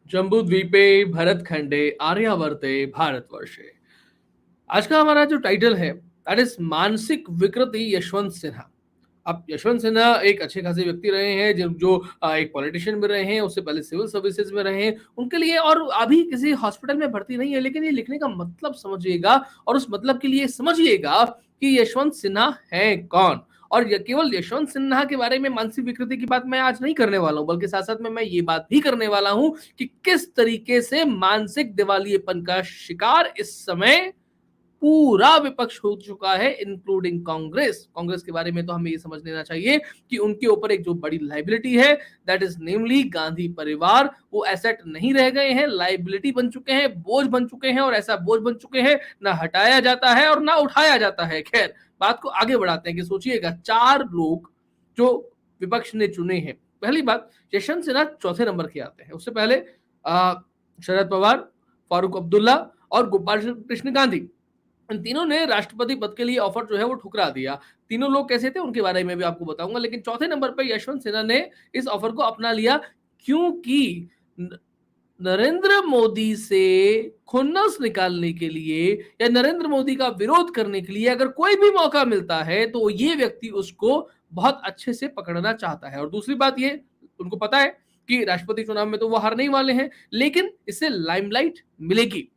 जम्बूद्वीपे भरतखंडे आर्यावर्ते भारतवर्षे। आज का हमारा जो टाइटल है दैट इज मानसिक विकृति यशवंत सिन्हा। अब यशवंत सिन्हा एक अच्छे खासे व्यक्ति रहे हैं जो जो एक पॉलिटिशियन भी रहे हैं, उससे पहले सिविल सर्विसेज में रहे हैं। उनके लिए और अभी किसी हॉस्पिटल में भर्ती नहीं है, लेकिन ये लिखने का मतलब समझिएगा और उस मतलब के लिए समझिएगा कि यशवंत सिन्हा है कौन। और केवल यशवंत सिन्हा के बारे में मानसिक विकृति की बात मैं आज नहीं करने वाला हूं, बल्कि साथ साथ में मैं ये बात भी करने वाला हूं कि किस तरीके से मानसिक दिवालियेपन का शिकार इस समय पूरा विपक्ष हो चुका है, इंक्लूडिंग कांग्रेस। कांग्रेस के बारे में तो हमें ये समझ लेना चाहिए कि उनके ऊपर एक जो बड़ी लाइबिलिटी है दैट इज नेमली गांधी परिवार, वो एसेट नहीं रह गए हैं, लाइबिलिटी बन चुके हैं, बोझ बन चुके हैं, और ऐसा बोझ बन चुके हैं ना हटाया जाता है और ना उठाया जाता है। खैर, बात को आगे बढ़ाते हैं कि सोचिएगा 4 लोग जो विपक्ष ने चुने हैं। पहली बात, यशवंत सिन्हा चौथे नंबर के आते हैं। उससे पहले शरद पवार, फारूक अब्दुल्ला और गोपाल कृष्ण गांधी, इन तीनों ने राष्ट्रपति पद के लिए ऑफर जो है वो ठुकरा दिया। तीनों लोग कैसे थे उनके बारे में भी आपको बताऊंगा, लेकिन चौथे नंबर पर यशवंत सिन्हा ने इस ऑफर को अपना लिया, क्योंकि नरेंद्र मोदी से खुन्नस निकालने के लिए या नरेंद्र मोदी का विरोध करने के लिए अगर कोई भी मौका मिलता है तो ये व्यक्ति उसको बहुत अच्छे से पकड़ना चाहता है। और दूसरी बात ये, उनको पता है कि राष्ट्रपति चुनाव में तो वो हारने ही वाले हैं, लेकिन इससे लाइमलाइट मिलेगी,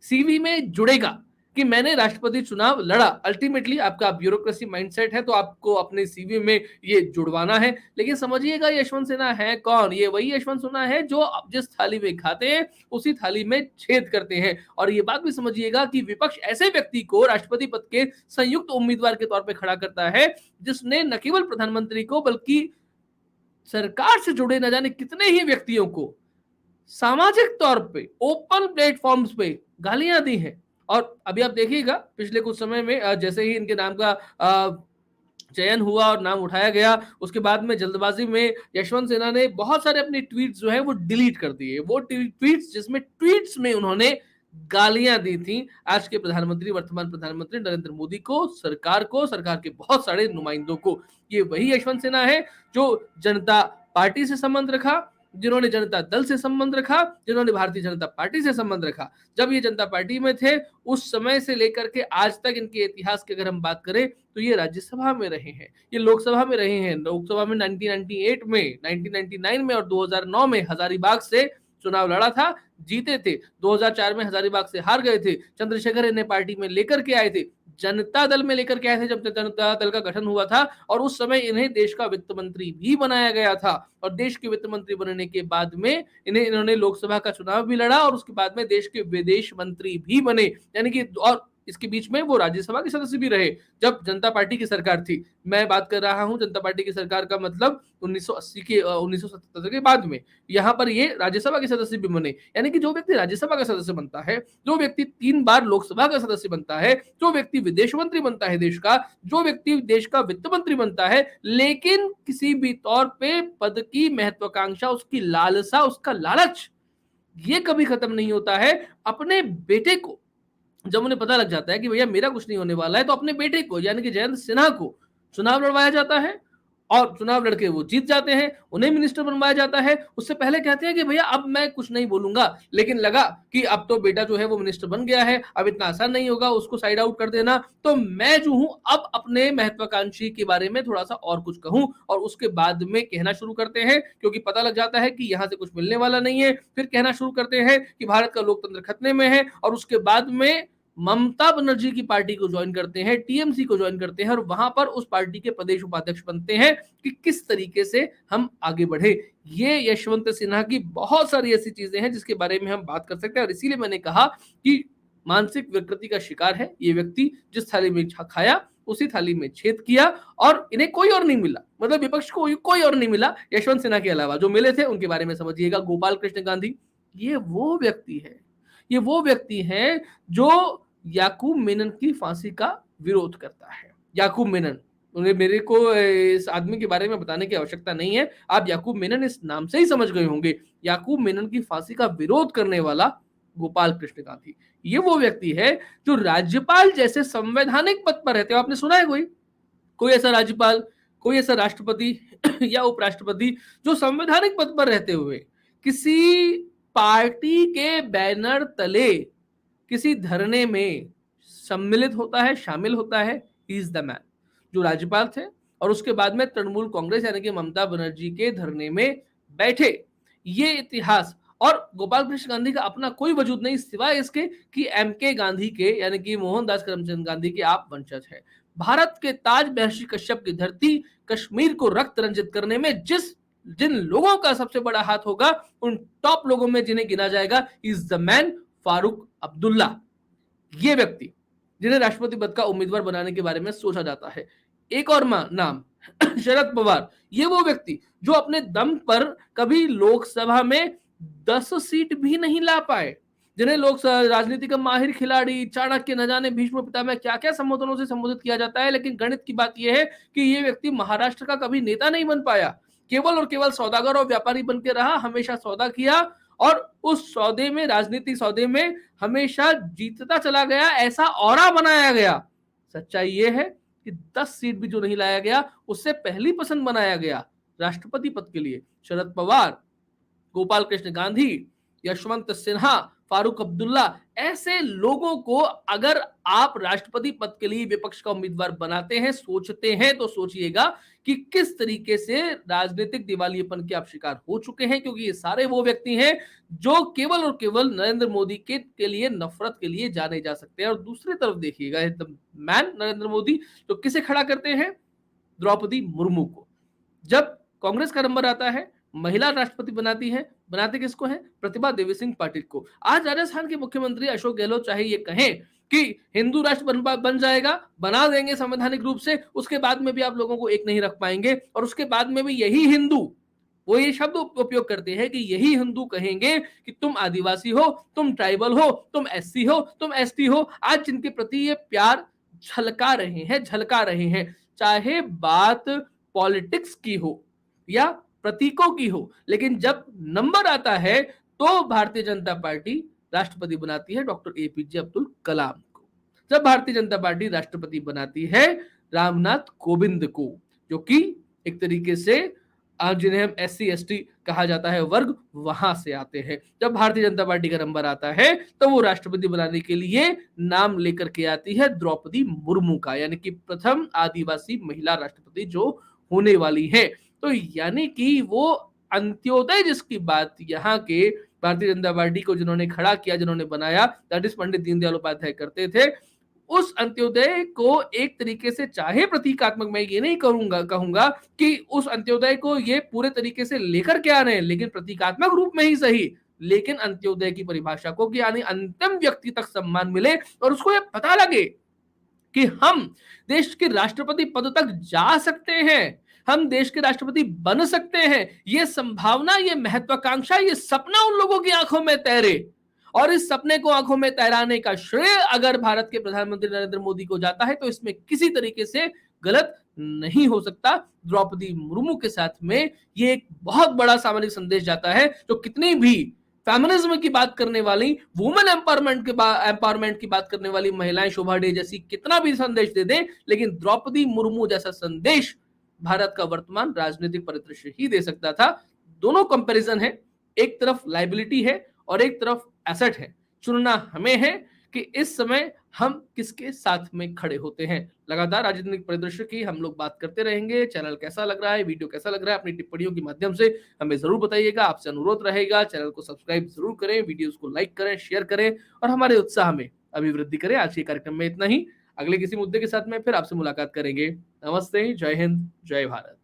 सीवी में जुड़ेगा कि मैंने राष्ट्रपति चुनाव लड़ा। अल्टीमेटली आपका ब्यूरोक्रेसी माइंडसेट है तो आपको अपने सीवी में ये जुड़वाना है। लेकिन समझिएगा यशवंत सिन्हा है कौन? ये वही यशवंत सिन्हा है जो जिस थाली में खाते हैं उसी थाली में छेद करते हैं। और ये बात भी समझिएगा कि विपक्ष ऐसे व्यक्ति को राष्ट्रपति पद के संयुक्त उम्मीदवार के तौर पर खड़ा करता है जिसने न केवल प्रधानमंत्री को बल्कि सरकार से जुड़े न जाने कितने ही व्यक्तियों को सामाजिक तौर पे ओपन प्लेटफॉर्म्स पे गालियां दी हैं। और अभी आप देखिएगा पिछले कुछ समय में जैसे ही इनके नाम का चयन हुआ और नाम उठाया गया, उसके बाद में जल्दबाजी में यशवंत सिन्हा ने बहुत सारे अपने ट्वीट्स जो है वो डिलीट कर दिए। वो ट्वीट्स जिसमें ट्वीट्स में उन्होंने गालियां दी थी आज के प्रधानमंत्री, वर्तमान प्रधानमंत्री नरेंद्र मोदी को, सरकार के बहुत सारे नुमाइंदों को। ये वही यशवंत सिन्हा है जो जनता पार्टी से संबंध रखा, जिन्होंने जनता दल से संबंध रखा, जिन्होंने भारतीय जनता पार्टी से संबंध रखा। जब ये जनता पार्टी में थे उस समय से लेकर के आज तक इनके इतिहास की अगर हम बात करें तो ये राज्यसभा में रहे हैं, ये लोकसभा में रहे हैं। लोकसभा में 1998 में, 1999 में और 2009 में हजारीबाग से चुनाव लड़ा था, जीते थे। 2004 में हजारीबाग से हार गए थे। चंद्रशेखर इन्हें पार्टी में लेकर के आए थे, जनता दल में लेकर के आए थे जब जनता दल का गठन हुआ था, और उस समय इन्हें देश का वित्त मंत्री भी बनाया गया था। और देश के वित्त मंत्री बनने के बाद में इन्होंने लोकसभा का चुनाव भी लड़ा और उसके बाद में देश के विदेश मंत्री भी बने, यानी कि, और इसके बीच में वो राज्यसभा के सदस्य भी रहे जब जनता पार्टी की सरकार थी। मैं बात कर रहा हूं जनता पार्टी की सरकार का मतलब 1980 के 1977 के बाद में। यहाँ पर ये राज्यसभा के सदस्य भी बने, यानी कि जो व्यक्ति राज्यसभा का सदस्य बनता है, जो व्यक्ति 3 बार लोकसभा का सदस्य बनता है, जो व्यक्ति विदेश मंत्री बनता है देश का, जो व्यक्ति देश का वित्त मंत्री बनता है, लेकिन किसी भी तौर पे पद की महत्वाकांक्षा, उसकी लालसा, उसका लालच, ये कभी खत्म नहीं होता है। अपने बेटे को जब उन्हें पता लग जाता है कि भैया मेरा कुछ नहीं होने वाला है, तो अपने बेटे को यानी कि जयंत सिन्हा को चुनाव लड़वाया जाता है और चुनाव लड़के वो जीत जाते हैं, उन्हें मिनिस्टर बनवाया जाता है। उससे पहले कहते हैं कि भैया अब मैं कुछ नहीं बोलूंगा, लेकिन लगा कि अब तो बेटा जो है वो मिनिस्टर बन गया है, अब इतना आसान नहीं होगा उसको साइड आउट कर देना, तो मैं जो हूं अब अपने महत्वाकांक्षी के बारे में थोड़ा सा और कुछ कहूं। और उसके बाद में कहना शुरू करते हैं, क्योंकि पता लग जाता है कि यहां से कुछ मिलने वाला नहीं है। फिर कहना शुरू करते हैं कि भारत का लोकतंत्र खतरे में है, और उसके बाद में ममता बनर्जी की पार्टी को ज्वाइन करते हैं, टीएमसी को ज्वाइन करते हैं, और वहां पर उस पार्टी के प्रदेश उपाध्यक्ष बनते हैं कि किस तरीके से हम आगे बढ़े। ये यशवंत सिन्हा की बहुत सारी ऐसी चीजें हैं जिसके बारे में हम बात कर सकते हैं। और इसीलिए मैंने कहा कि मानसिक विकृति का शिकार है ये व्यक्ति। जिस थाली में खाया उसी थाली में छेद किया, और इन्हें कोई और नहीं मिला, मतलब विपक्ष को कोई और नहीं मिला यशवंत सिन्हा के अलावा। जो मिले थे उनके बारे में समझिएगा, गोपाल कृष्ण गांधी, ये वो व्यक्ति है, ये वो व्यक्ति है जो याकूब मेनन की फांसी का विरोध करता है। याकूब मेनन, उन्हें मेरे को इस आदमी के बारे में बताने की आवश्यकता नहीं है, आप याकूब मेनन इस नाम से ही समझ गए होंगे। याकूब मेनन की फांसी का विरोध करने वाला गोपाल कृष्ण गांधी, ये वो व्यक्ति है जो राज्यपाल जैसे संवैधानिक पद पर रहते हो। आपने सुना है कोई ऐसा राज्यपाल, कोई ऐसा राष्ट्रपति या उपराष्ट्रपति जो संवैधानिक पद पर रहते हुए किसी पार्टी के बैनर तले किसी धरने में सम्मिलित होता है, शामिल होता है, ही इज द मैन। जो राज्यपाल थे और उसके बाद में तृणमूल कांग्रेस यानी कि ममता बनर्जी के धरने में बैठे, ये इतिहास। और गोपाल कृष्ण गांधी का अपना कोई वजूद नहीं सिवाय इसके कि एम के गांधी के यानी कि मोहनदास करमचंद गांधी के आप वंशज है। भारत के ताज महर्षि कश्यप की धरती कश्मीर को रक्त रंजित करने में जिन लोगों का सबसे बड़ा हाथ होगा, उन टॉप लोगों में जिन्हें गिना जाएगा, is the man Farooq Abdullah. ये व्यक्ति जिन्हें राष्ट्रपति पद का उम्मीदवार बनाने के बारे में सोचा जाता है। एक और नाम शरद पवार। ये वो व्यक्ति जो अपने दम पर कभी लोकसभा में 10 सीट भी नहीं ला पाए, जिन्हें लोक राजनीति का माहिर खिलाड़ी, चाणक्य, न जाने भीष्म पितामह क्या क्या संबोधनों से संबोधित किया जाता है, लेकिन गणित की बात यह है कि ये व्यक्ति महाराष्ट्र का कभी नेता नहीं बन पाया, केवल और केवल सौदागर और व्यापारी बन के रहा, हमेशा सौदा किया और उस सौदे में, राजनीतिक सौदे में हमेशा जीतता चला गया, ऐसा ऑरा बनाया गया। सच्चाई यह है कि 10 सीट भी जो नहीं लाया गया, उससे पहली पसंद बनाया गया राष्ट्रपति पद के लिए शरद पवार, गोपाल कृष्ण गांधी, यशवंत सिन्हा, फारूक अब्दुल्ला। ऐसे लोगों को अगर आप राष्ट्रपति पद के लिए विपक्ष का उम्मीदवार बनाते हैं, सोचते हैं, तो सोचिएगा कि किस तरीके से राजनीतिक दिवालियेपन के आप शिकार हो चुके हैं, क्योंकि ये सारे वो व्यक्ति हैं जो केवल और केवल नरेंद्र मोदी के लिए, नफरत के लिए जाने जा सकते हैं। और दूसरी तरफ देखिएगा एकदम मैन नरेंद्र मोदी तो किसे खड़ा करते हैं? द्रौपदी मुर्मू को। जब कांग्रेस का नंबर आता है, महिला राष्ट्रपति बनाती है, बनाते किसको है? प्रतिभा देवी सिंह पाटिल को। आज राजस्थान के मुख्यमंत्री अशोक गहलोत चाहे ये कहें कि हिंदू राष्ट्र बन जाएगा, बना देंगे संवैधानिक रूप से, उसके बाद में भी आप लोगों को एक नहीं रख पाएंगे, और उसके बाद में भी यही हिंदू, वो ये शब्द उपयोग करते हैं कि यही हिंदू कहेंगे कि तुम आदिवासी हो, तुम ट्राइबल हो, तुम एससी हो, तुम एसटी हो। आज जिनके प्रति ये प्यार झलका रहे हैं, चाहे बात पॉलिटिक्स की हो या प्रतीकों की हो, लेकिन जब नंबर आता है तो भारतीय जनता पार्टी राष्ट्रपति बनाती है डॉक्टर एपीजे अब्दुल कलाम को। जब भारतीय जनता पार्टी राष्ट्रपति बनाती है रामनाथ कोविंद को, जो कि एक तरीके से जिन्हें हम एससी एसटी कहा जाता है वर्ग, वहां से आते हैं। जब भारतीय जनता पार्टी का नंबर आता है तो वो राष्ट्रपति बनाने के लिए नाम लेकर के आती है द्रौपदी मुर्मू का, यानी कि प्रथम आदिवासी महिला राष्ट्रपति जो होने वाली है। तो यानी कि वो अंत्योदय जिसकी बात यहाँ के भारतीय जनता पार्टी को जिन्होंने खड़ा किया, जिन्होंने बनाया, दैट इज पंडित दीनदयाल उपाध्याय करते थे। उस अंत्योदय को एक तरीके से, चाहे प्रतीकात्मक, मैं ये नहीं कहूंगा कि उस अंत्योदय को ये पूरे तरीके से लेकर के आ रहे हैं, लेकिन प्रतीकात्मक रूप में ही सही, लेकिन अंत्योदय की परिभाषा को कि यानी अंतिम व्यक्ति तक सम्मान मिले और उसको ये पता लगे कि हम देश के राष्ट्रपति पद तक जा सकते हैं, हम देश के राष्ट्रपति बन सकते हैं। ये संभावना, ये महत्वाकांक्षा, ये सपना उन लोगों की आंखों में तैरे, और इस सपने को आंखों में तैराने का श्रेय अगर भारत के प्रधानमंत्री नरेंद्र मोदी को जाता है तो इसमें किसी तरीके से गलत नहीं हो सकता। द्रौपदी मुर्मू के साथ में ये एक बहुत बड़ा सामाजिक संदेश जाता है, जो कितनी भी फेमिनिज्म की बात करने वाली, वुमेन एम्पावरमेंट की बात करने वाली महिलाएं, शोभा डे जैसी कितना भी संदेश दे दें, लेकिन द्रौपदी मुर्मू जैसा संदेश भारत का वर्तमान राजनीतिक परिदृश्य ही दे सकता था। दोनों कंपैरिजन है, एक तरफ लाइबिलिटी है और एक तरफ एसेट है। चुनना हमें है कि इस समय हम किसके साथ में खड़े होते हैं। लगातार राजनीतिक परिदृश्य की हम लोग बात करते रहेंगे। चैनल कैसा लग रहा है, वीडियो कैसा लग रहा है, अपनी टिप्पणियों के माध्यम से हमें जरूर बताइएगा। आपसे अनुरोध रहेगा, चैनल को सब्सक्राइब जरूर करें, वीडियोस को लाइक करें, शेयर करें और हमारे उत्साह में अभिवृद्धि करें। आज के कार्यक्रम में इतना ही। अगले किसी मुद्दे के साथ में फिर आपसे मुलाकात करेंगे। नमस्ते, जय हिंद, जय भारत।